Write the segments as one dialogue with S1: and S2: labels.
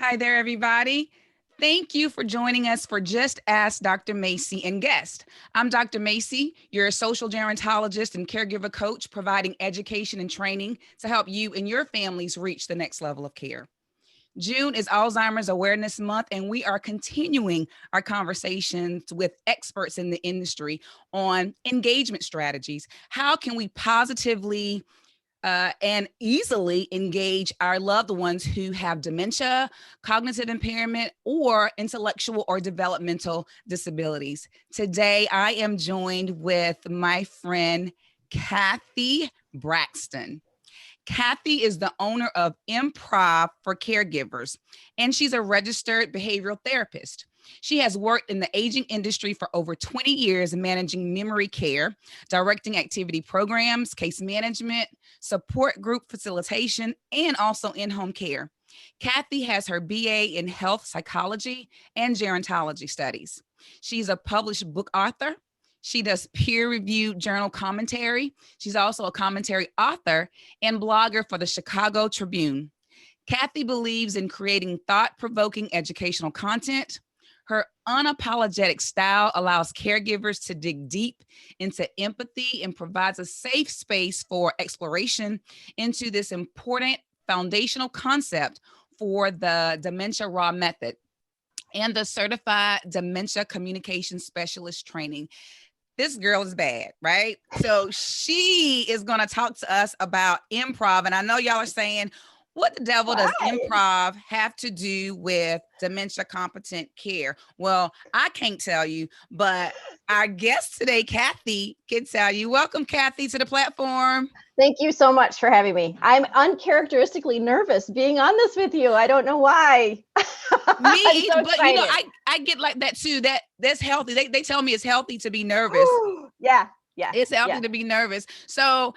S1: Hi there, everybody. Thank you for joining us for Just Ask Dr. Macie and Guest. I'm Dr. Macie, your social gerontologist and caregiver coach, providing education and training to help you and your families reach the next level of care. June is Alzheimer's Awareness Month, and we are continuing our conversations with experts in the industry on engagement strategies. How can we positively and easily engage our loved ones who have dementia, cognitive impairment, or intellectual or developmental disabilities? Today, I am joined with my friend, Cathy Braxton. Cathy is the owner of Improv4Caregivers, and she's a registered behavioral therapist. She has worked in the aging industry for over 20 years, managing memory care, directing activity programs, case management, support group facilitation, and also in-home care. Cathy has her BA in health psychology and gerontology studies. She's a published book author. She does peer-reviewed journal commentary. She's also a commentary author and blogger for the Chicago Tribune. Cathy believes in creating thought-provoking educational content. Her unapologetic style allows caregivers to dig deep into empathy and provides a safe space for exploration into this important foundational concept for the Dementia RAW Method and the Certified Dementia Communication Specialist training. This girl is bad, right? So she is going to talk to us about improv. And I know y'all are saying, what the devil does improv have to do with dementia competent care? Well, I can't tell you, but our guest today, Cathy, can tell you. Welcome, Cathy, to the platform.
S2: Thank you so much for having me. I'm uncharacteristically nervous being on this with you. I don't know why.
S1: Me, so but you know, I get like that too. That's healthy. They tell me it's healthy to be nervous.
S2: Yeah.
S1: It's healthy to be nervous. So,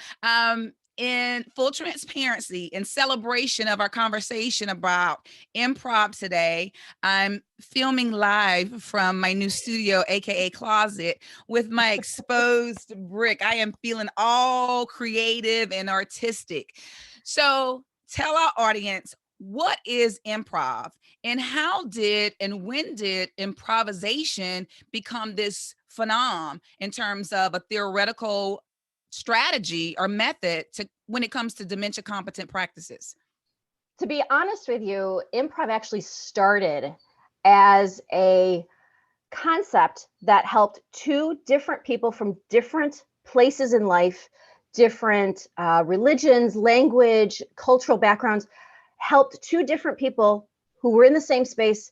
S1: in full transparency and celebration of our conversation about improv today, I'm filming live from my new studio, aka closet, with my exposed brick. I am feeling all creative and artistic. So tell our audience, what is improv and how did and when did improvisation become this phenomenon in terms of a theoretical strategy or method to when it comes to dementia competent practices?
S2: To be honest with you, improv actually started as a concept that helped two different people from different places in life, different religions, language, cultural backgrounds, helped two different people who were in the same space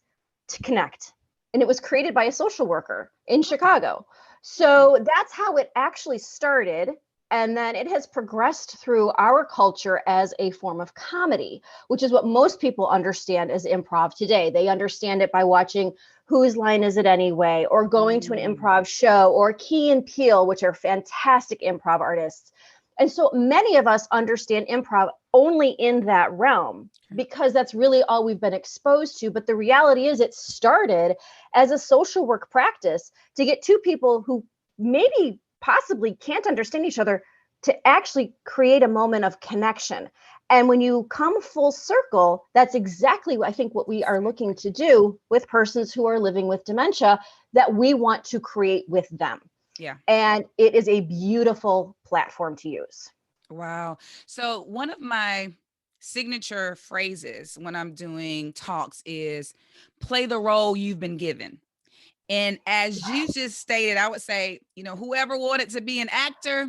S2: to connect. And it was created by a social worker in Chicago. So that's how it actually started. And then it has progressed through our culture as a form of comedy, which is what most people understand as improv today. They understand it by watching Whose Line Is It Anyway, or going to an improv show, or Key and Peele, which are fantastic improv artists. And so many of us understand improv only in that realm because that's really all we've been exposed to. But the reality is it started as a social work practice to get two people who maybe possibly can't understand each other to actually create a moment of connection. And when you come full circle, that's exactly, I think, what we are looking to do with persons who are living with dementia that we want to create with them.
S1: Yeah.
S2: And it is a beautiful platform to use.
S1: Wow. So one of my signature phrases when I'm doing talks is play the role you've been given. And as you just stated, I would say, whoever wanted to be an actor,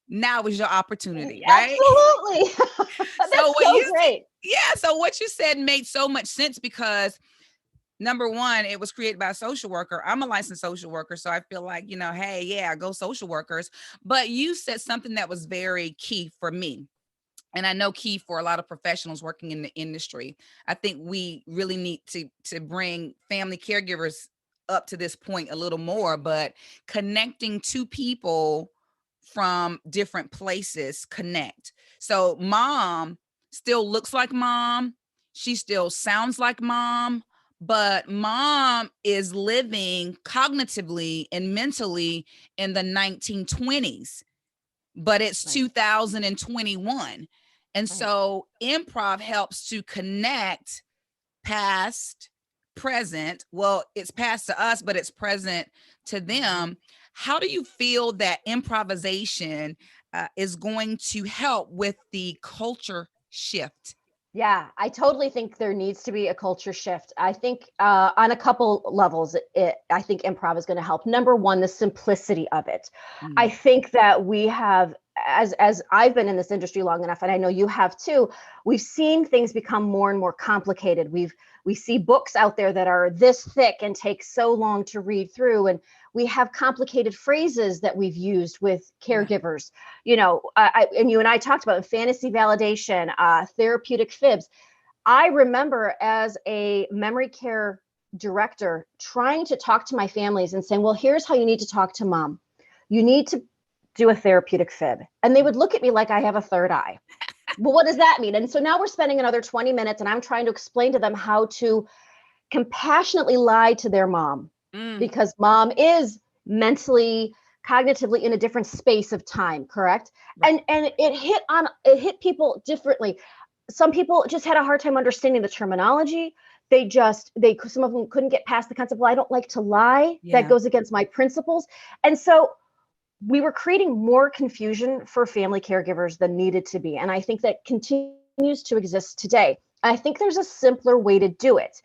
S1: now is your opportunity, right?
S2: Absolutely. That's so great.
S1: So what you said made so much sense because number one, it was created by a social worker. I'm a licensed social worker, so I feel like, hey, yeah, go social workers. But you said something that was very key for me. And I know key for a lot of professionals working in the industry. I think we really need to bring family caregivers up to this point a little more, but connecting two people from different places connect. So mom still looks like mom. She still sounds like mom, but mom is living cognitively and mentally in the 1920s, but it's 2021. And so improv helps to connect past, present. Well, it's past to us, but it's present to them. How do you feel that improvisation is going to help with the culture shift?
S2: Yeah, I totally think there needs to be a culture shift. I think on a couple levels, I think improv is going to help. Number one, the simplicity of it. I think that we have, as I've been in this industry long enough, and I know you have too, we've seen things become more and more complicated. We see books out there that are this thick and take so long to read through, and we have complicated phrases that we've used with caregivers. You know, and you and I talked about fantasy validation, therapeutic fibs. I remember as a memory care director trying to talk to my families and saying, well, here's how you need to talk to mom. You need to do a therapeutic fib. And they would look at me like I have a third eye. Well, what does that mean? And so now we're spending another 20 minutes and I'm trying to explain to them how to compassionately lie to their mom, because mom is mentally, cognitively in a different space of time, correct? Right. And it hit people differently. Some people just had a hard time understanding the terminology. Some of them couldn't get past the concept, well, I don't like to lie. Yeah. That goes against my principles. And so we were creating more confusion for family caregivers than needed to be. And I think that continues to exist today. I think there's a simpler way to do it.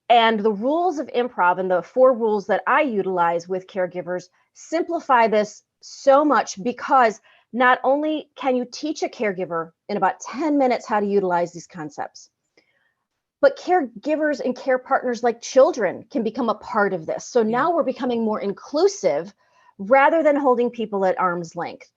S2: And the rules of improv and the 4 rules that I utilize with caregivers simplify this so much, because not only can you teach a caregiver in about 10 minutes how to utilize these concepts, but caregivers and care partners like children can become a part of this. So now we're becoming more inclusive rather than holding people at arm's length.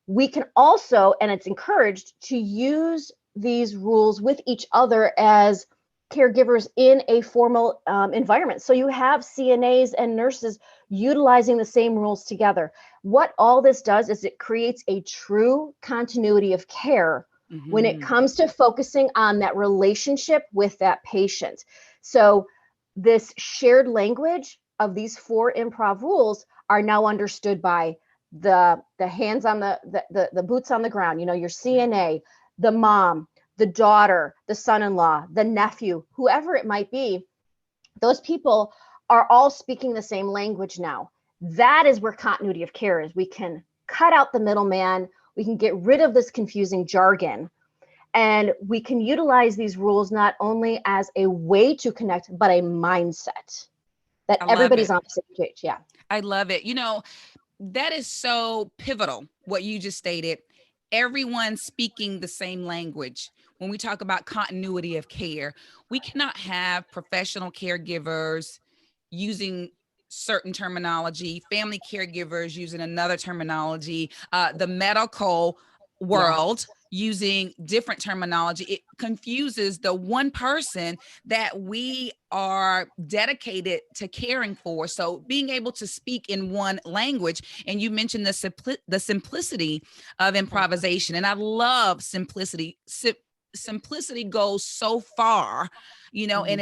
S2: We can also, and it's encouraged, to use these rules with each other as caregivers in a formal environment. So you have CNAs and nurses utilizing the same rules together. What all this does is it creates a true continuity of care when it comes to focusing on that relationship with that patient. So this shared language of these 4 improv rules are now understood by the hands on the boots on the ground, you know, your CNA, the mom, the daughter, the son-in-law, the nephew, whoever it might be. Those people are all speaking the same language now. That is where continuity of care is. We can cut out the middleman. We can get rid of this confusing jargon. And we can utilize these rules not only as a way to connect, but a mindset that everybody's on the same page. Yeah.
S1: I love it. You know, that is so pivotal, what you just stated. Everyone speaking the same language. When we talk about continuity of care, we cannot have professional caregivers using certain terminology, family caregivers using another terminology, the medical world using different terminology. It confuses the one person that we are dedicated to caring for. So being able to speak in one language, and you mentioned the simplicity of improvisation, and I love simplicity. Simplicity goes so far, you know, and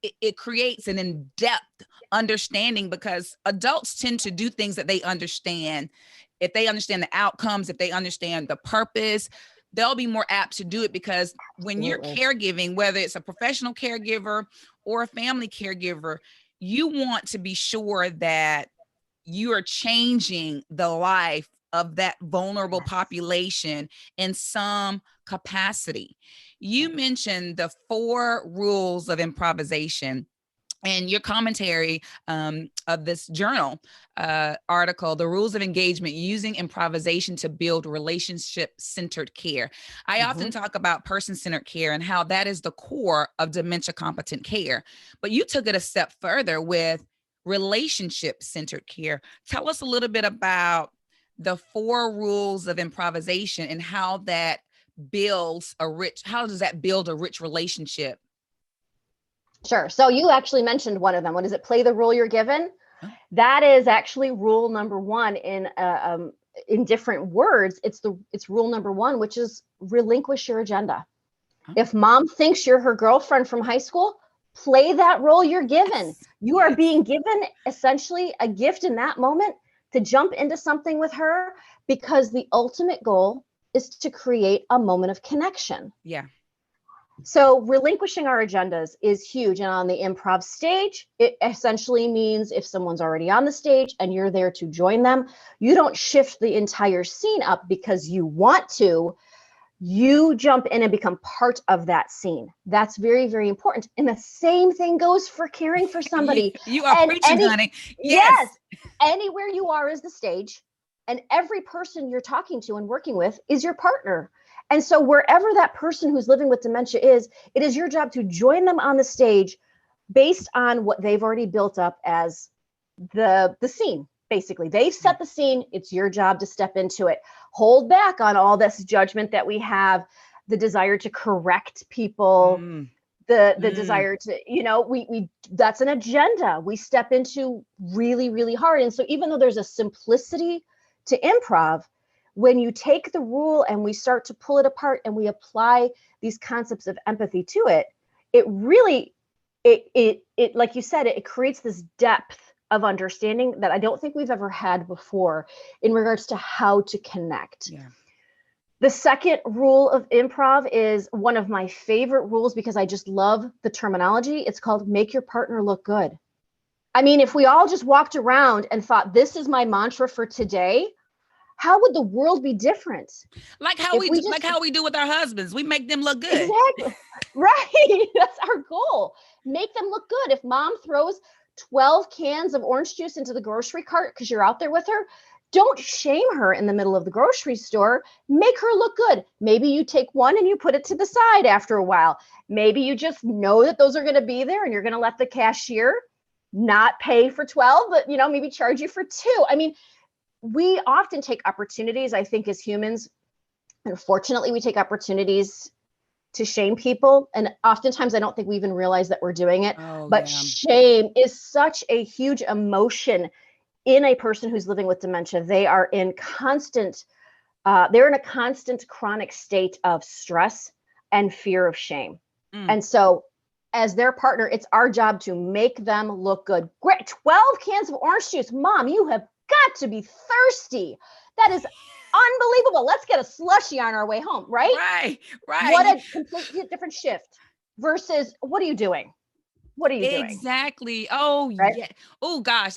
S1: it creates an in-depth understanding, because adults tend to do things that they understand. If they understand the outcomes, if they understand the purpose, they'll be more apt to do it, because when you're caregiving, whether it's a professional caregiver or a family caregiver, you want to be sure that you are changing the life of that vulnerable population in some capacity. You mentioned the 4 rules of improvisation. And your commentary of this journal article, The Rules of Engagement Using Improvisation to Build Relationship-Centered Care. I often talk about person-centered care and how that is the core of dementia-competent care. But you took it a step further with relationship-centered care. Tell us a little bit about the 4 rules of improvisation and how that builds how does that build a rich relationship?
S2: Sure. So you actually mentioned one of them. What is it? Play the role you're given. Oh. That is actually rule number 1 in different words. It's rule number 1, which is relinquish your agenda. Oh. If mom thinks you're her girlfriend from high school, play that role you're given. Yes. You are being given essentially a gift in that moment to jump into something with her, because the ultimate goal is to create a moment of connection.
S1: Yeah.
S2: So relinquishing our agendas is huge. And on the improv stage, it essentially means if someone's already on the stage and you're there to join them, you don't shift the entire scene up because you want to. You jump in and become part of that scene. That's very, very important. And the same thing goes for caring for somebody.
S1: You are
S2: and
S1: preaching, honey. Yes.
S2: Anywhere you are is the stage. And every person you're talking to and working with is your partner. And so wherever that person who's living with dementia is, it is your job to join them on the stage based on what they've already built up as the scene. Basically, they've set the scene. It's your job to step into it. Hold back on all this judgment that we have, the desire to correct people, the desire to, we that's an agenda we step into really, really hard. And so even though there's a simplicity to improv, when you take the rule and we start to pull it apart and we apply these concepts of empathy to it, it really, it like you said, it creates this depth of understanding that I don't think we've ever had before in regards to how to connect.
S1: Yeah.
S2: The second rule of improv is one of my favorite rules because I just love the terminology. It's called make your partner look good. I mean, if we all just walked around and thought, this is my mantra for today, how would the world be different?
S1: Like how we do with our husbands. We make them look good.
S2: Exactly. Right. That's our goal. Make them look good. If mom throws 12 cans of orange juice into the grocery cart because you're out there with her, don't shame her in the middle of the grocery store. Make her look good. Maybe you take one and you put it to the side after a while. Maybe you just know that those are going to be there and you're going to let the cashier not pay for 12, but maybe charge you for 2. I mean, we often take opportunities, I think, as humans. Unfortunately, we take opportunities to shame people. And oftentimes I don't think we even realize that we're doing it. But shame is such a huge emotion in a person who's living with dementia. They are in they're in a constant chronic state of stress and fear of shame. And so as their partner, it's our job to make them look good. Great, 12 cans of orange juice. Mom, you have got to be thirsty. That is unbelievable. Let's get a slushie on our way home, right?
S1: Right.
S2: What a completely different shift versus what are you doing? What are you doing?
S1: Exactly. Oh, right? Yeah. Oh, gosh.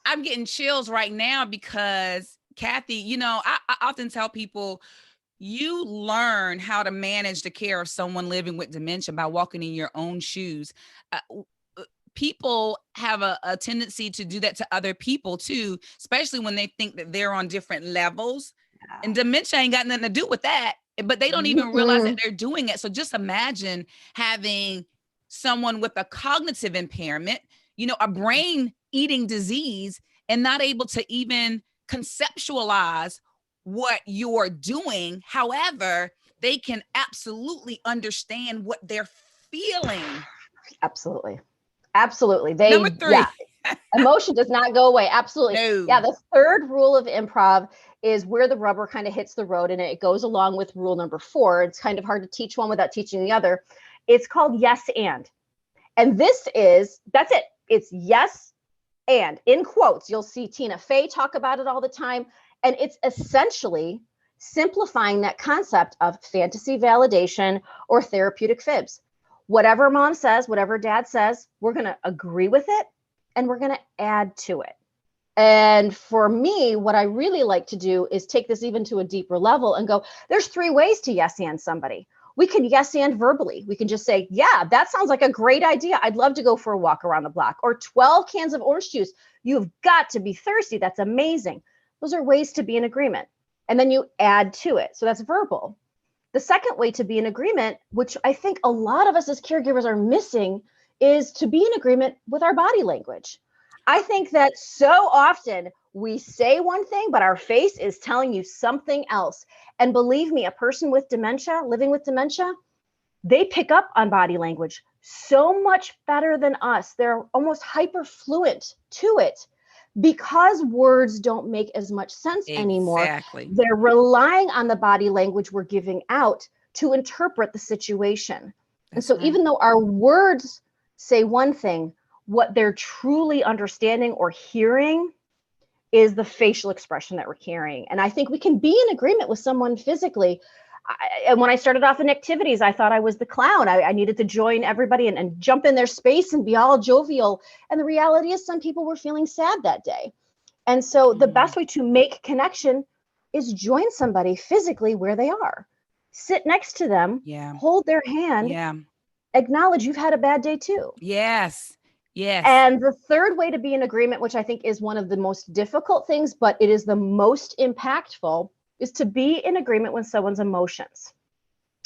S1: I'm getting chills right now because, Cathy, I often tell people, you learn how to manage the care of someone living with dementia by walking in your own shoes. People have a tendency to do that to other people too, especially when they think that they're on different levels. Yeah. And dementia ain't got nothing to do with that, but they don't even realize that they're doing it. So just imagine having someone with a cognitive impairment, a brain eating disease, and not able to even conceptualize what you're doing. However, they can absolutely understand what they're feeling.
S2: Absolutely. Number 3. Yeah, emotion does not go away. Absolutely. No. Yeah. The third rule of improv is where the rubber kind of hits the road, and it goes along with rule number 4. It's kind of hard to teach one without teaching the other. It's called yes and. And that's it. It's yes and, in quotes. You'll see Tina Fey talk about it all the time. And it's essentially simplifying that concept of fantasy validation or therapeutic fibs. Whatever mom says, whatever dad says, we're going to agree with it and we're going to add to it. And for me, what I really like to do is take this even to a deeper level and go, there's 3 ways to yes and somebody. We can yes and verbally. We can just say, yeah, that sounds like a great idea. I'd love to go for a walk around the block. Or 12 cans of orange juice. You've got to be thirsty. That's amazing. Those are ways to be in agreement. And then you add to it. So that's verbal. The second way to be in agreement, which I think a lot of us as caregivers are missing, is to be in agreement with our body language. I think that so often we say one thing, but our face is telling you something else. And believe me, a person with dementia, living with dementia, they pick up on body language so much better than us. They're almost hyper fluent to it. Because words don't make as much sense anymore, they're relying on the body language we're giving out to interpret the situation. And so even though our words say one thing, what they're truly understanding or hearing is the facial expression that we're carrying. And I think we can be in agreement with someone physically. And when I started off in activities, I thought I was the clown. I needed to join everybody and jump in their space and be all jovial. And the reality is some people were feeling sad that day. And so the best way to make connection is join somebody physically where they are. Sit next to them, hold their hand, acknowledge you've had a bad day too.
S1: Yes.
S2: And the third way to be in agreement, which I think is one of the most difficult things, but it is the most impactful, is to be in agreement with someone's emotions.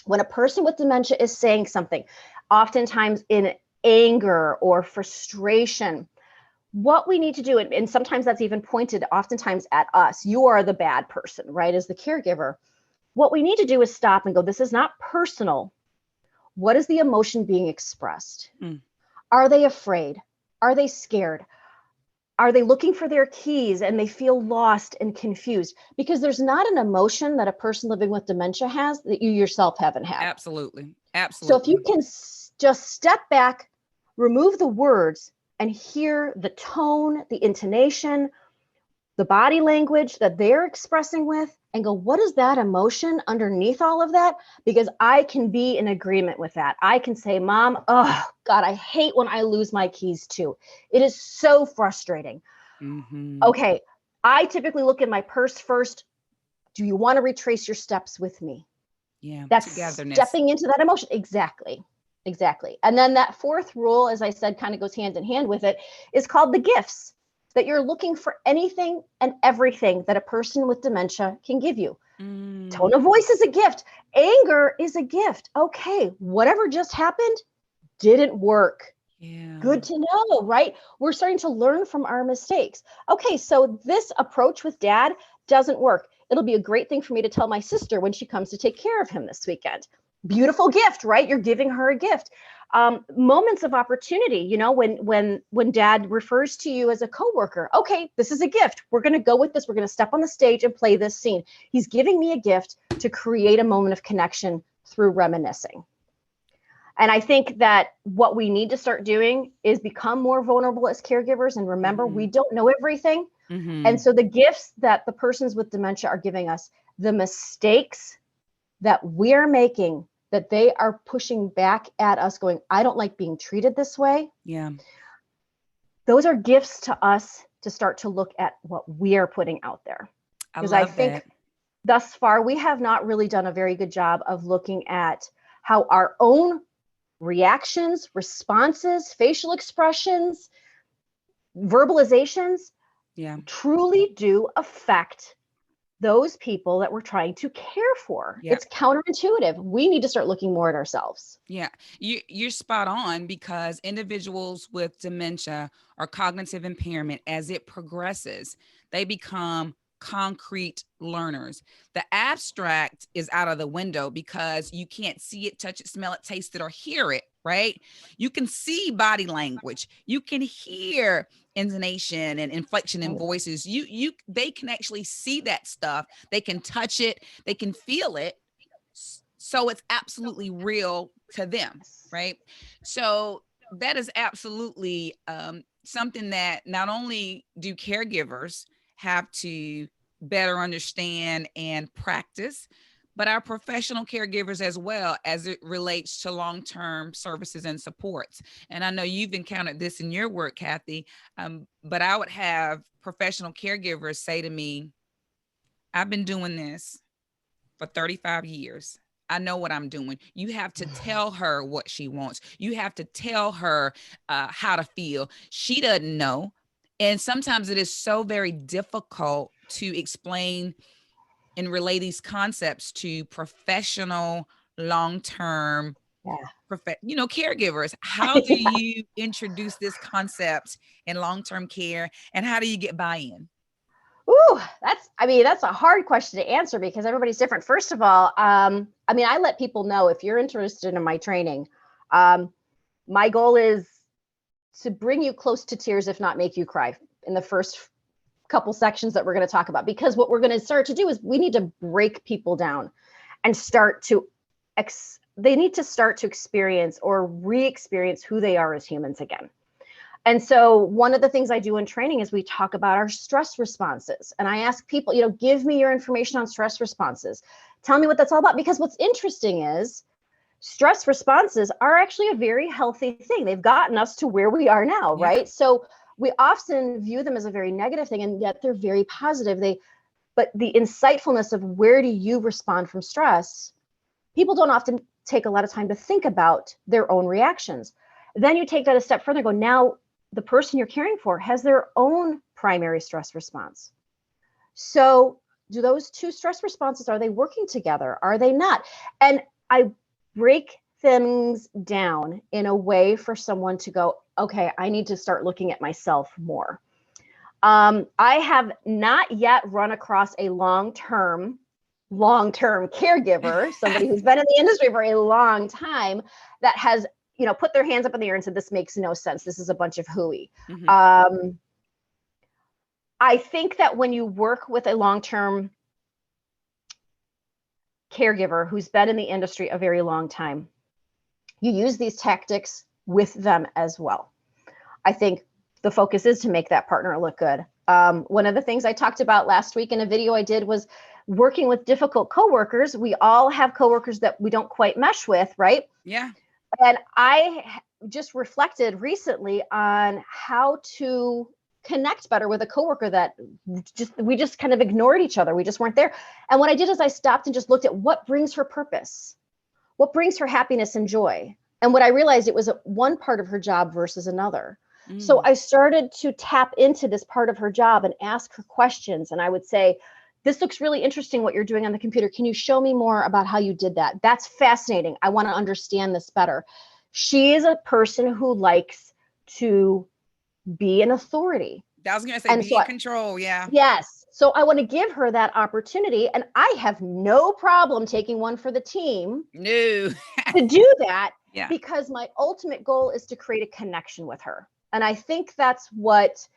S2: When a person with dementia is saying something, oftentimes in anger or frustration, what we need to do, and sometimes that's even pointed oftentimes at us, you are the bad person, right, as the caregiver. What we need to do is stop and go, this is not personal. What is the emotion being expressed? Are they afraid? Are they scared? Are they looking for their keys and they feel lost and confused? Because there's not an emotion that a person living with dementia has that you yourself haven't had.
S1: Absolutely.
S2: So if you can just step back, remove the words, and hear the tone, the intonation, the body language that they're expressing with, and go, what is that emotion underneath all of that? Because I can be in agreement with that. I can say, Mom, oh God, I hate when I lose my keys too. It is so frustrating. Okay, I typically look in my purse first. Do you want to retrace your steps with me? That's stepping into that emotion. Exactly. And then that fourth rule, as I said, kind of goes hand in hand with it, is called the gifts. That you're looking for anything and everything that a person with dementia can give you. Tone of voice is a gift. Anger is a gift. Okay, whatever just happened didn't work. Good to know, right? We're starting to learn from our mistakes. Okay, so this approach with Dad doesn't work. It'll be a great thing for me to tell my sister when she comes to take care of him this weekend. Beautiful gift, right? You're giving her a gift. Moments of opportunity, you know, when Dad refers to you as a coworker, okay, this is a gift. We're going to go with this. We're going to step on the stage and play this scene. He's giving me a gift to create a moment of connection through reminiscing. And I think that what we need to start doing is become more vulnerable as caregivers. And remember, we don't know everything. And so the gifts that the persons with dementia are giving us, the mistakes that we're making, that they are pushing back at us going, I don't like being treated this way. Those are gifts to us to start to look at what we are putting out there. Because I think thus far, we have not really done a very good job of looking at how our own reactions, responses, facial expressions, verbalizations truly do affect those people that we're trying to care for. It's counterintuitive. We need to start looking more at ourselves.
S1: You're spot on, because individuals with dementia or cognitive impairment, as it progresses, they become concrete learners. The abstract is out of the window because you can't see it, touch it, smell it, taste it, or hear it, right? You can see body language. You can hear intonation and inflection in voices. They can actually see that stuff. They can touch it. They can feel it. So it's absolutely real to them, right? So that is absolutely something that not only do caregivers have to better understand and practice, but our professional caregivers as well, as it relates to long-term services and supports. And I know you've encountered this in your work, Cathy, but I would have professional caregivers say to me, I've been doing this for 35 years. I know what I'm doing. You have to tell her what she wants. You have to tell her how to feel. She doesn't know. And sometimes it is so very difficult to explain and relay these concepts to professional, long-term, caregivers. How do you introduce this concept in long-term care, and how do you get buy-in?
S2: Ooh, that's a hard question to answer because everybody's different. First of all, I let people know, if you're interested in my training, my goal is to bring you close to tears, if not make you cry, in the first couple sections that we're going to talk about. Because what we're going to start to do is we need to break people down and they need to start to experience or re-experience who they are as humans again. And so one of the things I do in training is we talk about our stress responses. And I ask people, give me your information on stress responses. Tell me what that's all about. Because what's interesting is stress responses are actually a very healthy thing. They've gotten us to where we are now, right? So we often view them as a very negative thing, and yet they're very positive. But the insightfulness of where do you respond from stress, people don't often take a lot of time to think about their own reactions. Then you take that a step further and go, now the person you're caring for has their own primary stress response. So do those two stress responses, are they working together? Are they not? And I break things down in a way for someone to go, okay, I need to start looking at myself more. I have not yet run across a long-term caregiver, somebody who's been in the industry for a long time, that has, put their hands up in the air and said, this makes no sense. This is a bunch of hooey. Mm-hmm. I think that when you work with a long-term caregiver who's been in the industry a very long time, you use these tactics with them as well. I think the focus is to make that partner look good. One of the things I talked about last week in a video I did was working with difficult coworkers. We all have coworkers that we don't quite mesh with, right?
S1: Yeah.
S2: And I just reflected recently on how to connect better with a coworker that we just kind of ignored each other. We just weren't there. And what I did is I stopped and just looked at what brings her purpose, what brings her happiness and joy. And what I realized, it was one part of her job versus another. So I started to tap into this part of her job and ask her questions. And I would say, this looks really interesting what you're doing on the computer. Can you show me more about how you did that? That's fascinating. I want to understand this better. She is a person who likes to be an authority.
S1: I was going to say, be in control. Yeah.
S2: Yes. So I want to give her that opportunity. And I have no problem taking one for the team.
S1: No.
S2: To do that.
S1: Yeah.
S2: Because my ultimate goal is to create a connection with her. And I think that's what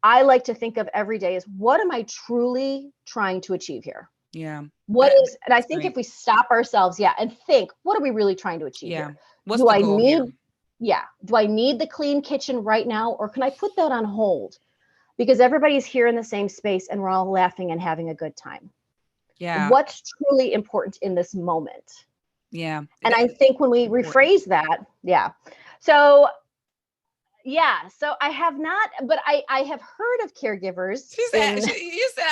S2: I like to think of every day, is what am I truly trying to achieve here?
S1: Yeah.
S2: And I think if we stop ourselves, and think, what are we really trying to achieve here?
S1: What's the goal here?
S2: Do I need the clean kitchen right now? Or can I put that on hold? Because everybody's here in the same space and we're all laughing and having a good time.
S1: Yeah.
S2: What's truly important in this moment?
S1: Yeah.
S2: And I think when we rephrase that, So I have not, but I have heard of caregivers.
S1: You said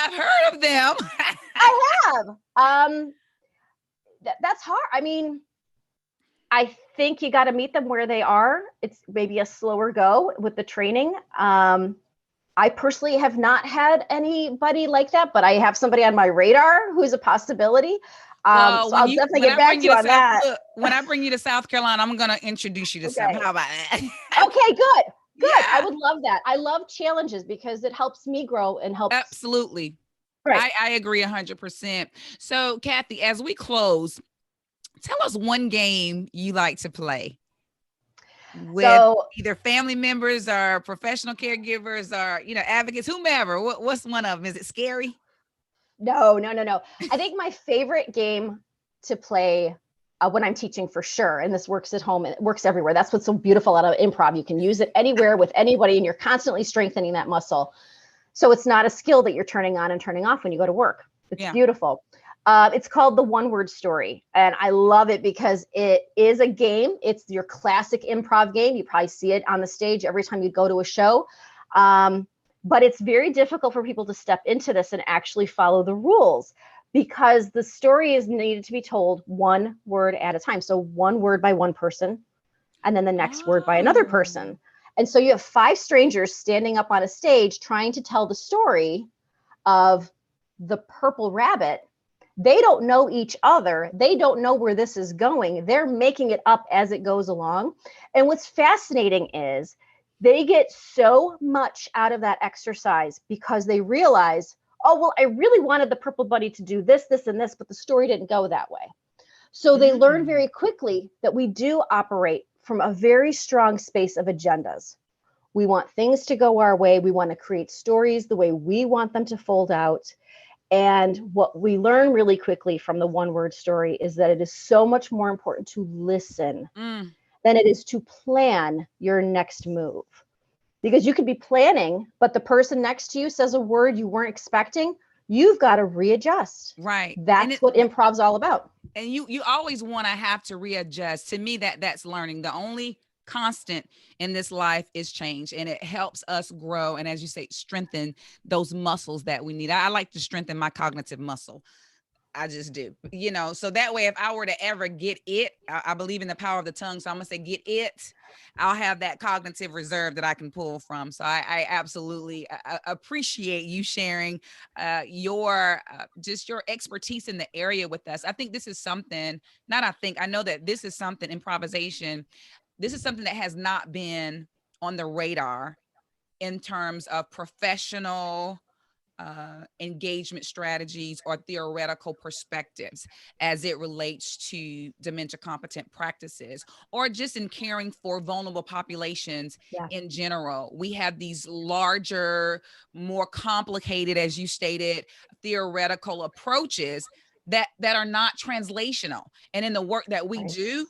S1: I've heard of them.
S2: I have. That's hard. I mean, I think you got to meet them where they are. It's maybe a slower go with the training. I personally have not had anybody like that, but I have somebody on my radar who's a possibility. So I'll definitely get back to you on that.
S1: Look, when I bring you to South Carolina, I'm going to introduce you to some. How about that?
S2: Okay, good. Yeah. I would love that. I love challenges because it helps me grow and helps.
S1: Absolutely.
S2: Right.
S1: I agree 100%. So Cathy, as we close, tell us one game you like to play with either family members or professional caregivers or, advocates, whomever. What's one of them? Is it scary?
S2: No. I think my favorite game to play when I'm teaching, for sure, and this works at home and it works everywhere. That's what's so beautiful out of improv. You can use it anywhere with anybody and you're constantly strengthening that muscle. So it's not a skill that you're turning on and turning off when you go to work. It's beautiful. It's called the one word story. And I love it because it is a game. It's your classic improv game. You probably see it on the stage every time you go to a show. But it's very difficult for people to step into this and actually follow the rules because the story is needed to be told one word at a time. So one word by one person and then the next word by another person. And so you have 5 strangers standing up on a stage trying to tell the story of the purple rabbit. They don't know each other. They don't know where this is going. They're making it up as it goes along. And what's fascinating is they get so much out of that exercise because they realize, oh, well, I really wanted the purple bunny to do this, this, and this, but the story didn't go that way. So they learn very quickly that we do operate from a very strong space of agendas. We want things to go our way. We want to create stories the way we want them to fold out. And what we learn really quickly from the one word story is that it is so much more important to listen than it is to plan your next move. Because you could be planning, but the person next to you says a word you weren't expecting. You've got to readjust.
S1: Right.
S2: That's what improv's all about.
S1: And you always want to have to readjust. To me, that's learning. The only constant in this life is change, and it helps us grow. And as you say, strengthen those muscles that we need. I like to strengthen my cognitive muscle. I just do, so that way, if I were to ever get it, I believe in the power of the tongue. So I'm going to say, get it. I'll have that cognitive reserve that I can pull from. So I absolutely appreciate you sharing just your expertise in the area with us. I think this is something, I know that this is something, improvisation. This is something that has not been on the radar in terms of professional engagement strategies or theoretical perspectives as it relates to dementia competent practices, or just in caring for vulnerable populations in general. We have these larger, more complicated, as you stated, theoretical approaches that are not translational. And in the work that we do,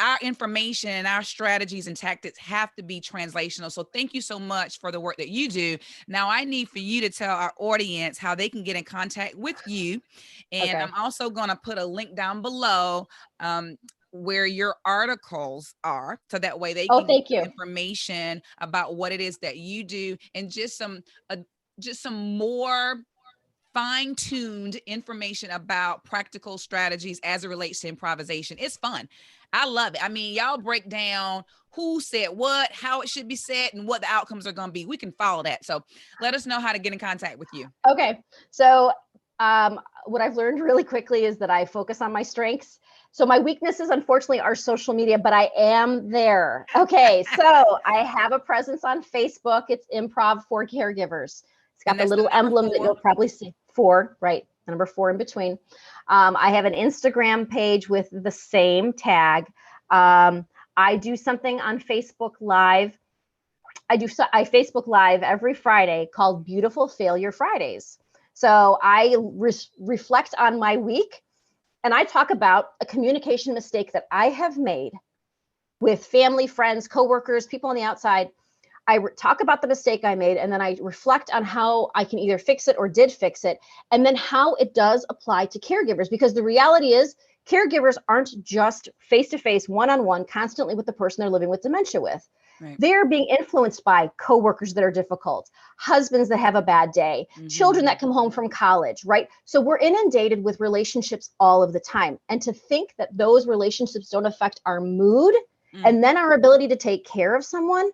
S1: our information and our strategies and tactics have to be translational. So thank you so much for the work that you do. Now I need for you to tell our audience how they can get in contact with you. And I'm also going to put a link down below where your articles are, so that way they can get information about what it is that you do, and just some more fine-tuned information about practical strategies as it relates to improvisation. It's fun. I love it. I mean, y'all break down who said what, how it should be said, and what the outcomes are going to be. We can follow that. So let us know how to get in contact with you.
S2: Okay. So what I've learned really quickly is that I focus on my strengths. So my weaknesses, unfortunately, are social media, but I am there. Okay. So I have a presence on Facebook. It's Improv4Caregivers. It's got the little emblem that you'll probably see. 4, right? The number 4 in between. I have an Instagram page with the same tag. I do something on Facebook Live. I Facebook Live every Friday called Beautiful Failure Fridays. So I reflect on my week, and I talk about a communication mistake that I have made with family, friends, coworkers, people on the outside. I talk about the mistake I made, and then I reflect on how I can either fix it or did fix it, and then how it does apply to caregivers. Because the reality is, caregivers aren't just face-to-face, one-on-one, constantly with the person they're living with dementia with. Right. They're being influenced by coworkers that are difficult, husbands that have a bad day, children that come home from college, right? So we're inundated with relationships all of the time. And to think that those relationships don't affect our mood and then our ability to take care of someone,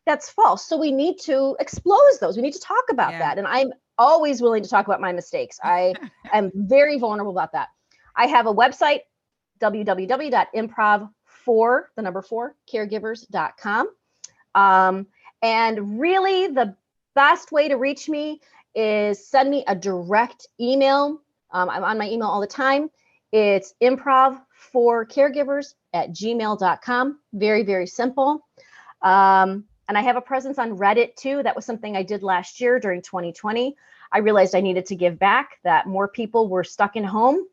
S2: that's false. So we need to expose those. We need to talk about that. And I'm always willing to talk about my mistakes. I am very vulnerable about that. I have a website, www.improv4caregivers.com. And really the best way to reach me is send me a direct email. I'm on my email all the time. It's improv4caregivers@gmail.com. Very, very simple. And I have a presence on Reddit too. That was something I did last year during 2020. I realized I needed to give back, that more people were stuck in home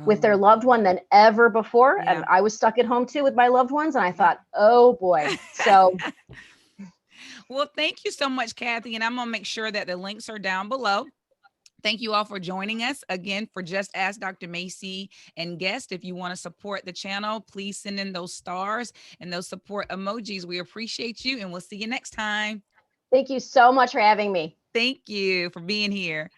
S2: with their loved one than ever before. And I was stuck at home too with my loved ones. And I thought, oh boy. So.
S1: Well, thank you so much, Cathy. And I'm going to make sure that the links are down below. Thank you all for joining us again for Just Ask Dr. Macie and guest. If you want to support the channel, please send in those stars and those support emojis. We appreciate you, and we'll see you next time.
S2: Thank you so much for having me.
S1: Thank you for being here.